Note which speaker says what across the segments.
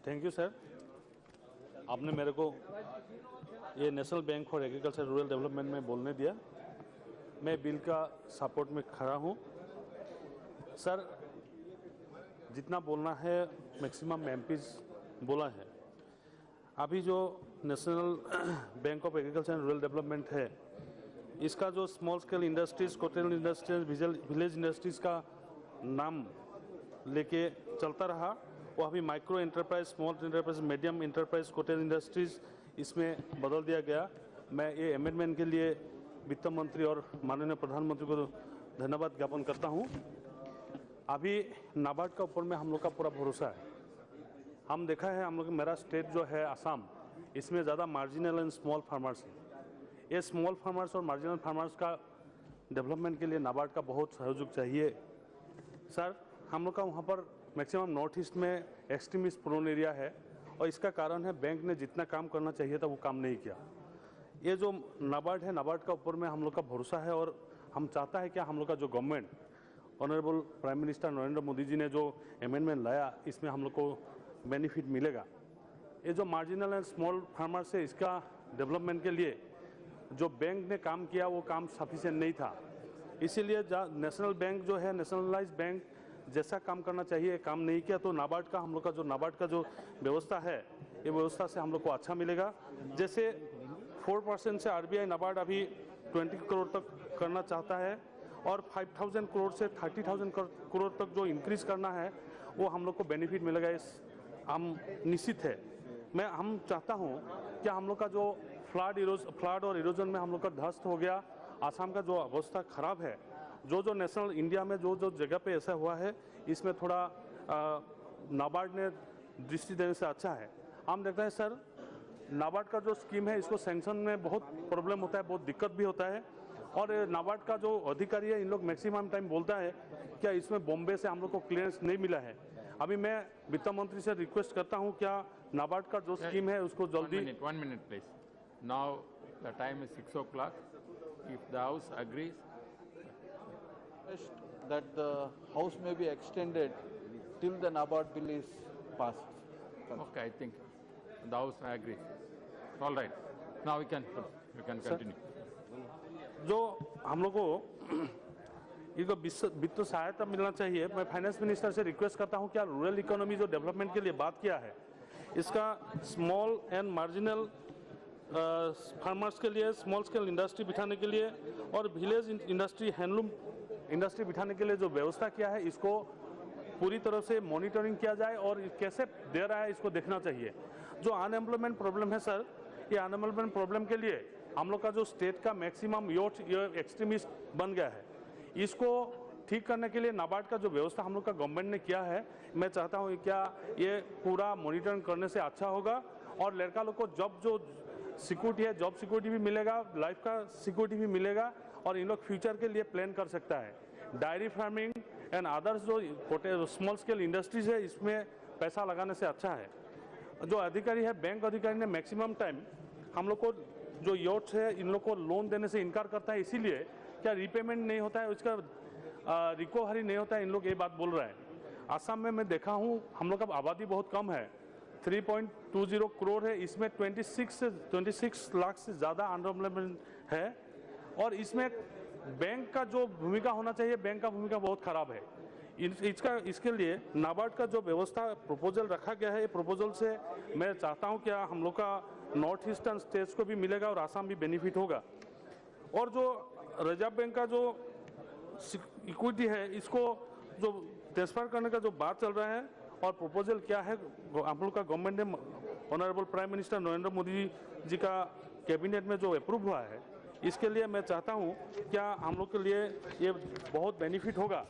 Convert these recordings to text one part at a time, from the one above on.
Speaker 1: Thank you sir. आपने मेरे को ये national bank for agriculture rural development में बोलने दिया। मैं बिल का सपोर्ट में खड़ा हूँ सर। जितना बोलना है मैक्सिमम एमपीज बोला है। अभी जो national bank of agriculture and rural development है, इसका जो small scale industries, cottage industries, village industries का नाम लेके चलता रहा, वो अभी micro enterprise, small enterprise, medium enterprise, cottage industries इसमें बदल दिया गया। मैं ये अमेंडमेंट के लिए वित्त मंत्री और माननीय प्रधानमंत्री को धन्यवाद ज्ञापन करता हूँ। अभी नाबार्ड का ऊपर में हम लोग का पूरा भरोसा है। हम देखा है, हम लोग मेरा स्टेट जो है आसाम, इसमें ज़्यादा मार्जिनल एंड स्मॉल फार्मर्स हैं। ये स्मॉल फार्मर्स और मार्जिनल फार्मर्स का डेवलपमेंट के लिए नाबार्ड का बहुत सहयोग चाहिए सर। हम लोग का वहाँ पर मैक्सिमम नॉर्थ ईस्ट में एक्सट्रीमिस्ट प्रोन एरिया है और इसका कारण है बैंक ने जितना काम करना चाहिए था वो काम नहीं किया। ये जो नाबार्ड है, नाबार्ड का ऊपर में हम लोग का भरोसा है और हम चाहता है कि हम लोग का जो government, honourable prime minister Narendra Modi ji ने जो अमेंडमेंट लाया, इसमें हम लोग को बेनिफिट मिलेगा। ये जो मार्जिनल एंड स्मॉल फार्मर्स है, इसका डेवलपमेंट के लिए जो बैंक ने काम किया वो काम सफिशिएंट नहीं था। इसीलिए नेशनल बैंक जो है, नेशनलाइज बैंक जैसा काम करना चाहिए काम नहीं किया। तो नाबार्ड का हम लोग का जो नाबार्ड का जो व्यवस्था है, ये व्यवस्था से हम लोग को अच्छा मिलेगा। जैसे 4% से आरबीआई नाबार्ड अभी 20 करोड़ तक करना चाहता है और 5,000 करोड़ से 30,000 करोड़ तक जो इंक्रीज करना है वो हम लोग को बेनिफिट मिलेगा। इस हम निश्चित है। हम चाहता हूँ कि हम लोग का जो फ्लड और इरोजन में हम लोग का ध्वस्त हो गया, आसाम का जो अवस्था खराब है, जो नेशनल इंडिया में जो जगह पे ऐसा हुआ है, इसमें थोड़ा नाबार्ड ने दृष्टि देने से अच्छा है। हम देखते हैं सर, नाबार्ड का जो स्कीम है, इसको सैंक्शन में बहुत प्रॉब्लम होता है, बहुत दिक्कत भी होता है। और नाबार्ड का जो अधिकारी है, इन लोग मैक्सिमम टाइम बोलता है क्या इसमें बॉम्बे से हम लोग को क्लियरेंस नहीं मिला है। अभी मैं वित्त मंत्री से रिक्वेस्ट करता हूँ, क्या नाबार्ड का जो स्कीम है उसको जल्दी।
Speaker 2: 1 minute please. Now the time is 6 o'clock. If the House agrees,
Speaker 3: that the House may be extended till the NABARD bill is passed.
Speaker 2: okay, I think the House agrees. All right. Now we can continue.
Speaker 1: जो हम लोग को इनको वित्त सहायता मिलना चाहिए। मैं फाइनेंस मिनिस्टर से रिक्वेस्ट करता हूं, क्या रूरल इकोनॉमी जो डेवलपमेंट के लिए बात किया है, इसका स्मॉल एंड मार्जिनल फार्मर्स के लिए, स्मॉल स्केल इंडस्ट्री बिठाने के लिए और विलेज इंडस्ट्री, हैंडलूम इंडस्ट्री बिठाने के लिए जो व्यवस्था किया है, इसको पूरी तरह से मॉनिटरिंग किया जाए और कैसे दे रहा है इसको देखना चाहिए। जो अनएम्प्लॉयमेंट प्रॉब्लम है सर, ये अनएम्प्लॉयमेंट प्रॉब्लम के लिए हम लोग का जो स्टेट का मैक्सिमम यूथ एक्सट्रीमिस्ट बन गया है, इसको ठीक करने के लिए नाबार्ड का जो व्यवस्था हम लोग का गवर्नमेंट ने किया है, मैं चाहता हूँ क्या ये पूरा मॉनिटरिंग करने से अच्छा होगा और लड़का लोग को जॉब जो सिक्योरिटी है, जॉब सिक्योरिटी भी मिलेगा, लाइफ का सिक्योरिटी भी मिलेगा और इन लोग फ्यूचर के लिए प्लान कर सकता है। डायरी फार्मिंग एंड अदर्स जो स्मॉल स्केल इंडस्ट्रीज है, इसमें पैसा लगाने से अच्छा है। जो अधिकारी है, बैंक अधिकारी ने मैक्सिमम टाइम हम लोग को जो यूथ है, इन लोग को लोन देने से इनकार करता है। इसीलिए क्या रिपेमेंट नहीं होता है, उसका रिकवरी नहीं होता है, इन लोग ये बात बोल रहा है। आसाम में मैं देखा हूँ, हम लोग का आबादी बहुत कम है, 3.20 करोड़ है, इसमें 26 लाख से ज़्यादा अनएम्प्लॉयमेंट है और इसमें बैंक का जो भूमिका होना चाहिए, बैंक का भूमिका बहुत खराब है। इसके लिए नाबार्ड का जो व्यवस्था प्रपोजल रखा गया है, प्रपोजल से मैं चाहता हूं क्या हम लोग का नॉर्थ ईस्टर्न स्टेट्स को भी मिलेगा और आसाम भी बेनिफिट होगा। और जो रिजर्व बैंक का जो इक्विटी है, इसको जो ट्रांसफर करने का जो बात चल रहा है और प्रपोजल क्या है, हम लोग का गवर्नमेंट ने honourable prime minister Narendra Modi ji का कैबिनेट में जो अप्रूव हुआ है, इसके लिए मैं चाहता हूं क्या हम लोग के लिए ये बहुत बेनिफिट होगा।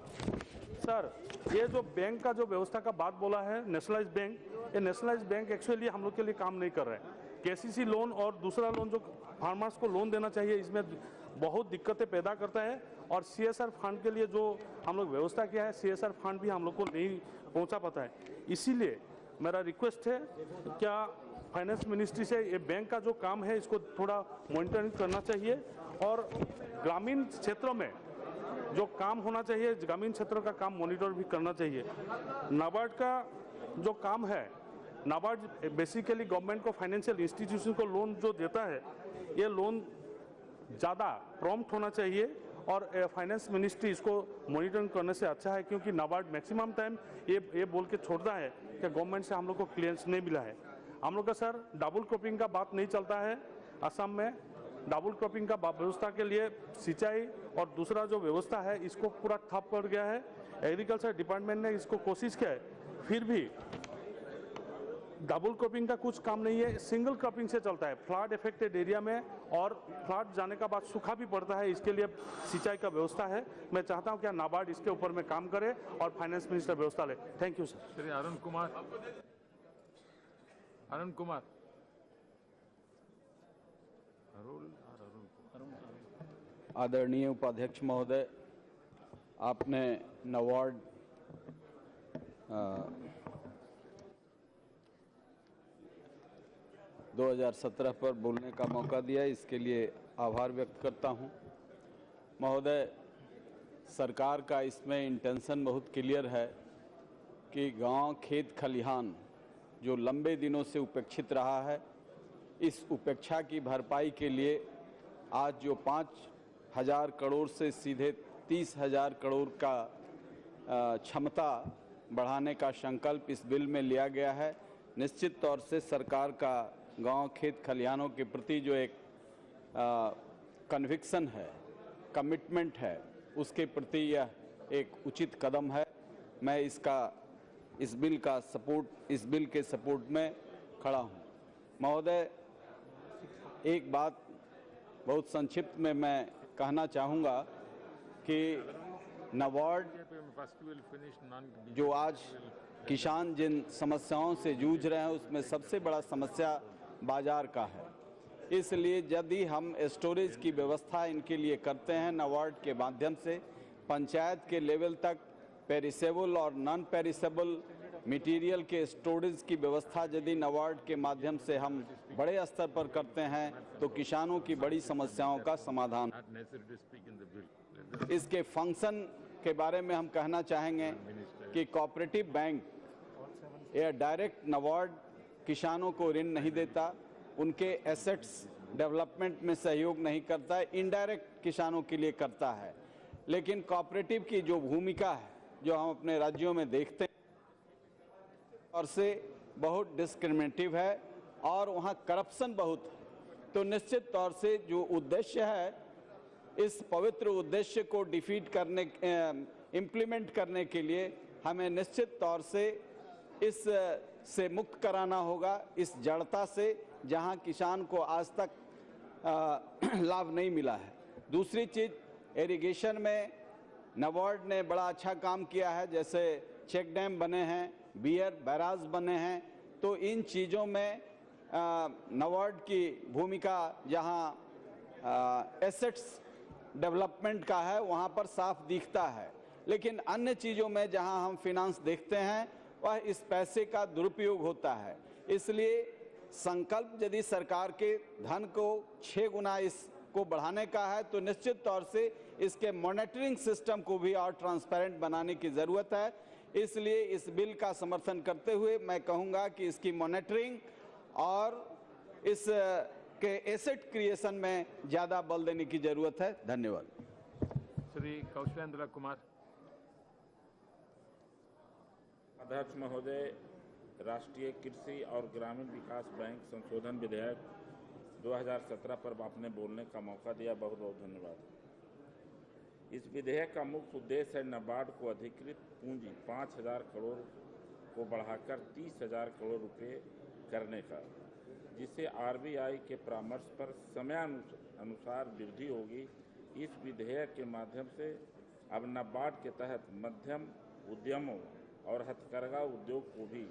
Speaker 1: सर, ये जो बैंक का जो व्यवस्था का बात बोला है, नेशनलाइज बैंक, ये नेशनलाइज बैंक एक्चुअली हम लोग के लिए काम नहीं कर रहे हैं। केसीसी लोन और दूसरा लोन जो फार्मर्स को लोन देना चाहिए, इसमें बहुत दिक्कतें पैदा करता है और सीएसआर फंड के लिए जो हम लोग व्यवस्था किया है, सीएसआर फंड भी हम लोग को नहीं पहुंचा पाता है। इसीलिए मेरा रिक्वेस्ट है क्या फाइनेंस मिनिस्ट्री से ये बैंक का जो काम है, इसको थोड़ा मॉनिटरिंग करना चाहिए और ग्रामीण क्षेत्रों में जो काम होना चाहिए, ग्रामीण क्षेत्रों का काम मॉनिटर भी करना चाहिए। नाबार्ड का जो काम है, नाबार्ड बेसिकली गवर्नमेंट को फाइनेंशियल इंस्टीट्यूशन को लोन जो देता है, ये लोन ज़्यादा प्रॉम्प्ट होना चाहिए और फाइनेंस मिनिस्ट्री इसको मॉनिटरिंग करने से अच्छा है, क्योंकि नाबार्ड मैक्सिमम टाइम ये बोल के छोड़ता है कि गवर्नमेंट से हम लोग को क्लियरेंस नहीं मिला है। हम लोग का सर डबल क्रॉपिंग का बात नहीं चलता है। असम में डबल क्रॉपिंग का व्यवस्था के लिए सिंचाई और दूसरा जो व्यवस्था है इसको पूरा ठप पड़ गया है। एग्रीकल्चर डिपार्टमेंट ने इसको कोशिश किया है, फिर भी डबल क्रॉपिंग का कुछ काम नहीं है, सिंगल क्रॉपिंग से चलता है फ्लड इफेक्टेड एरिया में, और फ्लड जाने का बाद सूखा भी पड़ता है, इसके लिए सिंचाई का व्यवस्था है। मैं चाहता हूं कि नाबार्ड इसके ऊपर में काम करे और फाइनेंस मिनिस्टर व्यवस्था ले। Thank you sir.
Speaker 2: Shri Arun Kumar. Arun Kumar.
Speaker 3: आदरणीय उपाध्यक्ष महोदय, आपने नाबार्ड 2017 पर बोलने का मौका दिया, इसके लिए आभार व्यक्त करता हूं। महोदय, सरकार का इसमें इंटेंशन बहुत क्लियर है कि गांव, खेत खलिहान जो लंबे दिनों से उपेक्षित रहा है, इस उपेक्षा की भरपाई के लिए आज जो 5,000 करोड़ से सीधे 30,000 करोड़ का क्षमता बढ़ाने का संकल्प इस बिल में लिया गया है। निश्चित तौर से सरकार का गांव, खेत खलिहानों के प्रति जो एक कन्विक्शन है, कमिटमेंट है, उसके प्रति यह एक उचित कदम है। मैं इस बिल के सपोर्ट में खड़ा हूं। महोदय, एक बात बहुत संक्षिप्त में मैं कहना चाहूँगा कि नाबार्ड जो आज किसान जिन समस्याओं से जूझ रहे हैं, उसमें सबसे बड़ा समस्या बाजार का है। इसलिए यदि हम स्टोरेज की व्यवस्था इनके लिए करते हैं नाबार्ड के माध्यम से, पंचायत के लेवल तक पेरिसेबल और नॉन पेरिसेबल मटेरियल के स्टोरेज की व्यवस्था यदि नाबार्ड के माध्यम से हम बड़े स्तर पर करते हैं तो किसानों की बड़ी समस्याओं का समाधान। इसके फंक्शन के बारे में हम कहना चाहेंगे कि कोऑपरेटिव बैंक या डायरेक्ट नाबार्ड किसानों को ऋण नहीं देता, उनके एसेट्स डेवलपमेंट में सहयोग नहीं करता है, इनडायरेक्ट किसानों के लिए करता है। लेकिन कोऑपरेटिव की जो भूमिका है, जो हम अपने राज्यों में देखते हैं, और से बहुत डिस्क्रिमिनेटिव है और वहाँ करप्शन बहुत है। तो निश्चित तौर से जो उद्देश्य है, इस पवित्र उद्देश्य को इम्प्लीमेंट करने के लिए हमें निश्चित तौर से इस से मुक्त कराना होगा, इस जड़ता से जहां किसान को आज तक लाभ नहीं मिला है। दूसरी चीज, इरिगेशन में नाबार्ड ने बड़ा अच्छा काम किया है, जैसे चेक डैम बने हैं, बियर बैराज बने हैं। तो इन चीज़ों में नाबार्ड की भूमिका जहां एसेट्स डेवलपमेंट का है वहां पर साफ दिखता है, लेकिन अन्य चीज़ों में जहां हम फिनांस देखते हैं वह इस पैसे का दुरुपयोग होता है। इसलिए संकल्प यदि सरकार के धन को 6 गुना इसको बढ़ाने का है तो निश्चित तौर से इसके मॉनिटरिंग सिस्टम को भी और ट्रांसपेरेंट बनाने की ज़रूरत है। इसलिए इस बिल का समर्थन करते हुए मैं कहूँगा कि इसकी मॉनिटरिंग और इस के एसेट क्रिएशन में ज़्यादा बल देने की ज़रूरत है। धन्यवाद।
Speaker 2: श्री कौशलेंद्र कुमार।
Speaker 4: अध्यक्ष महोदय, राष्ट्रीय कृषि और ग्रामीण विकास बैंक संशोधन विधेयक 2017 पर आपने बोलने का मौका दिया, बहुत बहुत धन्यवाद। इस विधेयक का मुख्य उद्देश्य है नाबार्ड को अधिकृत पूंजी 5,000 करोड़ को बढ़ाकर 30,000 करोड़ रुपए करने का, जिससे आरबीआई के परामर्श पर समयानुसार वृद्धि होगी। इस विधेयक के माध्यम से अब नाबार्ड के तहत मध्यम उद्यमों और हथकरघा उद्योग को भी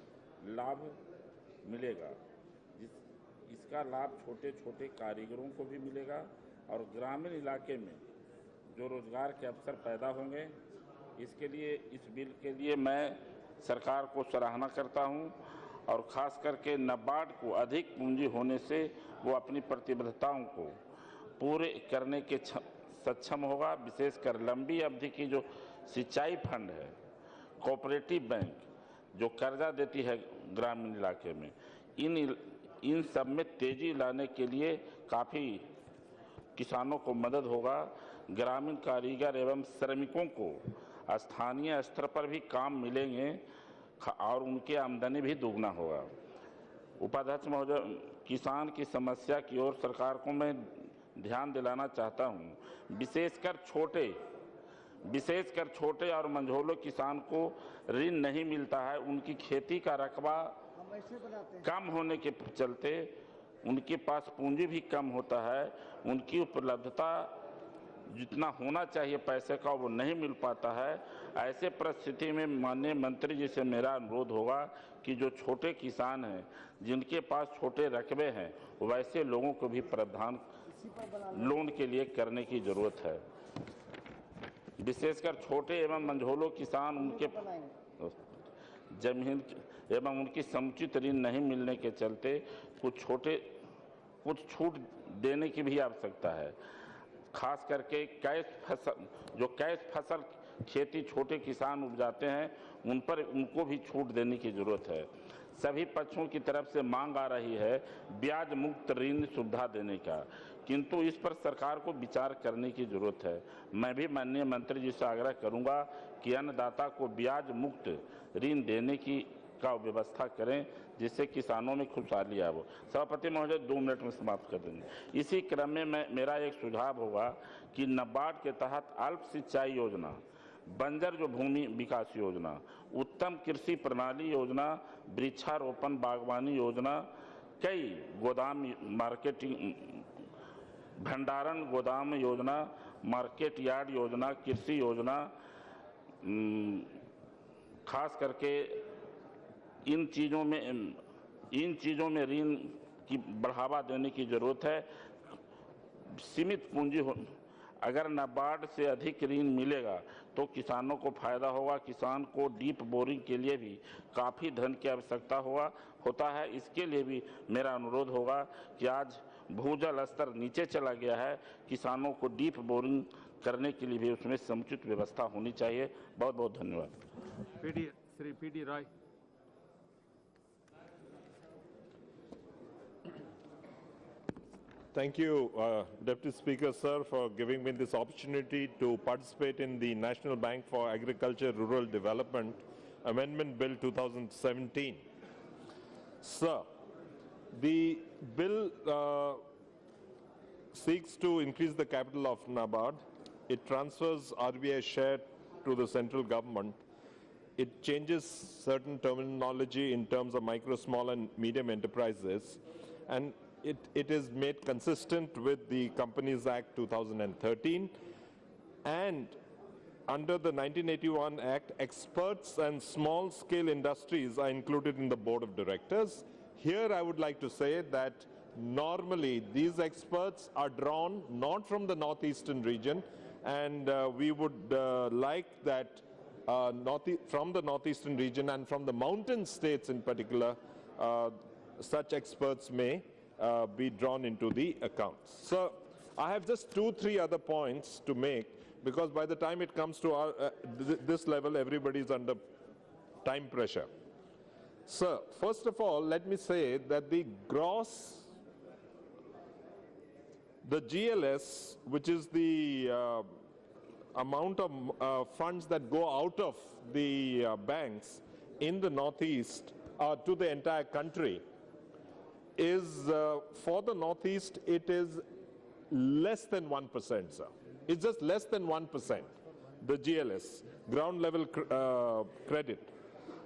Speaker 4: लाभ मिलेगा। इसका लाभ छोटे छोटे कारीगरों को भी मिलेगा और ग्रामीण इलाके में जो रोजगार के अवसर पैदा होंगे। इसके लिए इस बिल के लिए मैं सरकार को सराहना करता हूं और खास करके नाबार्ड को अधिक पूंजी होने से वो अपनी प्रतिबद्धताओं को पूरे करने के सक्षम होगा। विशेषकर लंबी अवधि की जो सिंचाई फंड है, कोऑपरेटिव बैंक, जो कर्जा देती है ग्रामीण इलाके में, इन सब में तेजी लाने के लिए काफ़ी किसानों को मदद होगा। ग्रामीण कारीगर एवं श्रमिकों को स्थानीय स्तर पर भी काम मिलेंगे और उनकी आमदनी भी दोगुना होगा। उपाध्यक्ष महोदय, किसान की समस्या की ओर सरकार को मैं ध्यान दिलाना चाहता हूं। विशेषकर छोटे और मंझोले किसान को ऋण नहीं मिलता है। उनकी खेती का रकबा कम होने के चलते उनके पास पूंजी भी कम होता है। उनकी उपलब्धता जितना होना चाहिए पैसे का वो नहीं मिल पाता है। ऐसे परिस्थिति में माननीय मंत्री जी से मेरा अनुरोध होगा कि जो छोटे किसान हैं, जिनके पास छोटे रकबे हैं, वैसे लोगों को भी प्रावधान लोन के लिए करने की जरूरत है। विशेषकर छोटे एवं मंझोले किसान, उनके जमीन एवं उनकी समुचित ऋण नहीं मिलने के चलते कुछ छूट देने की भी आवश्यकता है। खास करके कैश फसल खेती छोटे किसान उपजाते हैं, उनको भी छूट देने की जरूरत है। सभी पक्षों की तरफ से मांग आ रही है ब्याज मुक्त ऋण सुविधा देने का, किंतु इस पर सरकार को विचार करने की जरूरत है। मैं भी माननीय मंत्री जी से आग्रह करूंगा कि अन्नदाता को ब्याज मुक्त ऋण देने की व्यवस्था करें, जिससे किसानों में खुशहाली आए। सभापति महोदय, 2 मिनट में समाप्त कर देंगे। इसी क्रम में मेरा एक सुझाव होगा कि नाबार्ड के तहत अल्प सिंचाई योजना, बंजर जो भूमि विकास योजना, उत्तम कृषि प्रणाली योजना, वृक्षारोपण बागवानी योजना, कई गोदाम मार्केटिंग भंडारण गोदाम योजना, मार्केट यार्ड योजना, कृषि योजना, खास करके इन चीज़ों में ऋण की बढ़ावा देने की जरूरत है। सीमित पूंजी अगर नाबार्ड से अधिक ऋण मिलेगा तो किसानों को फायदा होगा। किसान को डीप बोरिंग के लिए भी काफ़ी धन की आवश्यकता होता है। इसके लिए भी मेरा अनुरोध होगा कि आज भूजल स्तर नीचे चला गया है, किसानों को डीप बोरिंग करने के लिए भी उसमें समुचित व्यवस्था होनी चाहिए। बहुत बहुत धन्यवाद।
Speaker 2: Shri PD. Roy.
Speaker 5: Thank you, Deputy Speaker, sir, for giving me this opportunity to participate in the National Bank for Agriculture Rural Development Amendment Bill 2017. Sir, the bill seeks to increase the capital of NABARD. It transfers RBI share to the central government. It changes certain terminology in terms of micro, small and medium enterprises, and it is made consistent with the Companies Act 2013, and under the 1981 Act, experts and small-scale industries are included in the board of directors. Here I would like to say that normally these experts are drawn not from the northeastern region, and we would like that from the northeastern region and from the mountain states in particular, such experts may be drawn into the accounts. So I have just 2-3 other points to make, because by the time it comes to this level, everybody is under time pressure. So first of all, let me say that the GLS, which is the amount of funds that go out of the banks in the Northeast to the entire country, is for the Northeast, it is less than 1%, sir. It's just less than 1%, the GLS, ground level credit.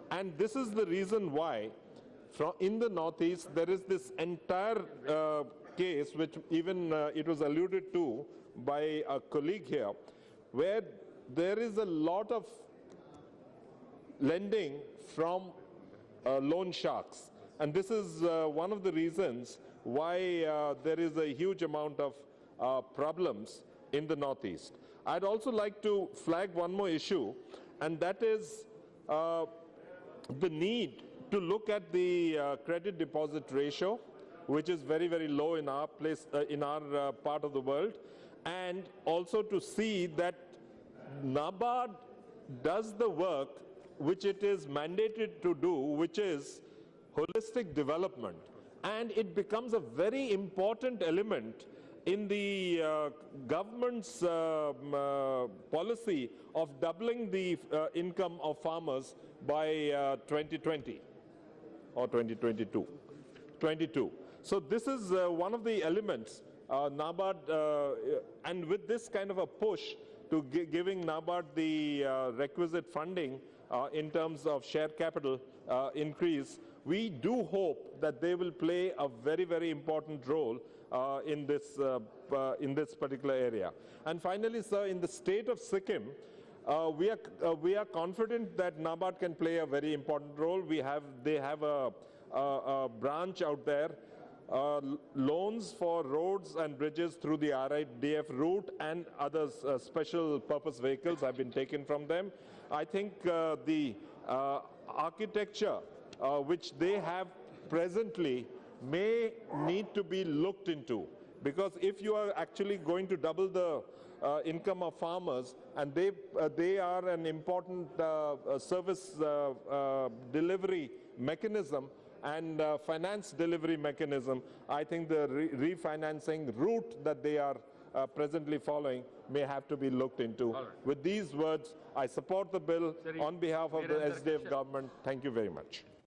Speaker 5: And this is the reason why in the Northeast there is this entire case, which even it was alluded to by a colleague here, where there is a lot of lending from loan sharks. And this is one of the reasons why there is a huge amount of problems in the Northeast. I'd also like to flag one more issue, and that is the need to look at the credit deposit ratio, which is very, very low in our place, in our part of the world, and also to see that NABARD does the work which it is mandated to do, which is holistic development. And it becomes a very important element in the government's policy of doubling the income of farmers by 2020 or 2022. So this is one of the elements NABARD, and with this kind of a push to giving NABARD the requisite funding in terms of share capital increase, we do hope that they will play a very, very important role in this particular area. And finally, sir, in the state of Sikkim, we are confident that NABARD can play a very important role. They have a branch out there. Loans for roads and bridges through the RIDF route and other special purpose vehicles have been taken from them. I think the architecture which they have presently may need to be looked into, because if you are actually going to double the income of farmers, and they are an important service delivery mechanism and finance delivery mechanism, I think the refinancing route that they are presently following may have to be looked into.
Speaker 2: All right.
Speaker 5: With these words, I support the bill on behalf of the SDF government. Thank you very much.